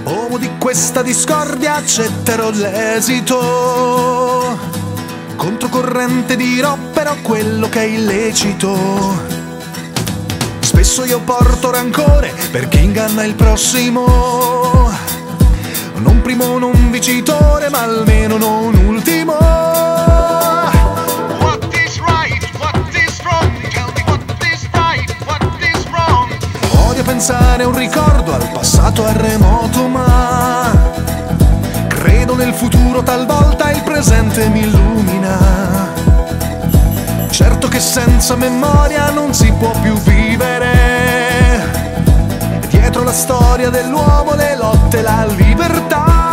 Uomo di questa discordia accetterò l'esito. Controcorrente dirò però quello che è illecito. Spesso io porto rancore per chi inganna il prossimo. Non primo, non vincitore, ma almeno non ultimo. What is right? What is wrong? Tell me what is right? What is wrong? Odio pensare a un ricordo, al passato, al remoto, ma credo nel futuro, talvolta il presente mi illumina. Certo che senza memoria non si può più vivere. Dietro la storia dell'uomo, le lotte, la libertà.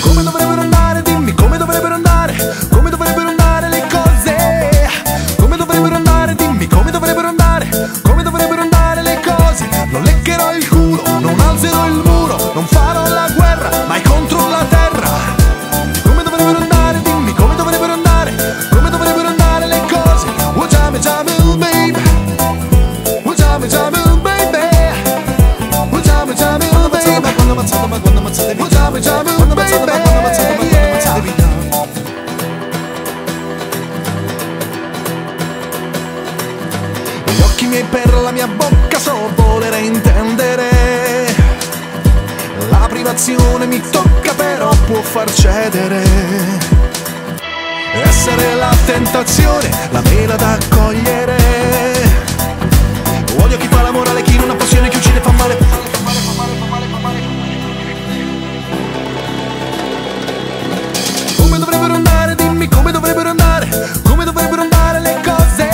Come dovrebbero andare, dimmi come dovrebbero andare. Come dovrebbero andare le cose. Come dovrebbero andare, dimmi come dovrebbero andare. Come dovrebbero andare le cose. Non leccherò il culo, non alzerò il muro. Non farò la guerra, mai contro la terra. Come dovrebbero andare, dimmi come dovrebbero andare. Come dovrebbero andare le cose. Wajame Jamil baby. Wajame Jamil baby. Wajame Jamil baby. Wajame Jamil baby. Gli occhi miei per la mia bocca so volere intendere. La privazione mi tocca però può far cedere. Essere la tentazione, la mela da accogliere. Odio chi fa la morale, chi non ha passione, chi uccide fa male. Come dovrebbero andare, dimmi come dovrebbero andare. Come dovrebbero andare le cose.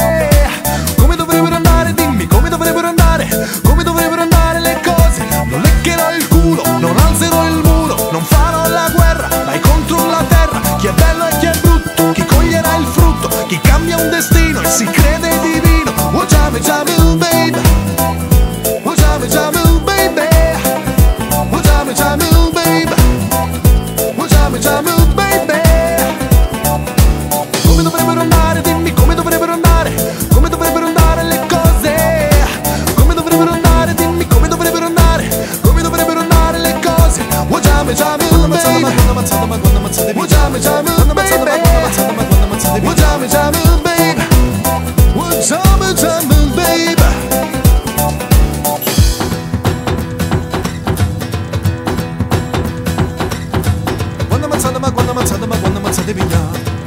Come dovrebbero andare, dimmi come dovrebbero andare. Come dovrebbero andare le cose. Non leccherò il culo, non alzerò il muro. Non farò la guerra, mai contro la terra. Chi è bello e chi è brutto, chi coglierà il frutto. Chi cambia un destino e si crede divino. Wajame Jamil baby. Wajame Jamil baby. Wajame Jamil baby. Wajame Jamil baby. Come dovrebbero andare, dimmi come dovrebbero andare. Come dovrebbero andare le cose. Come dovrebbero andare, dimmi come dovrebbero andare. Come dovrebbero andare le cose. Wajame Jamil baby. Wajame Jamil baby. Wajame Jamil baby. Wajame Jamil baby. Quando ammazzate, ma quando ammazzate, ma quando ammazzate, pigliate.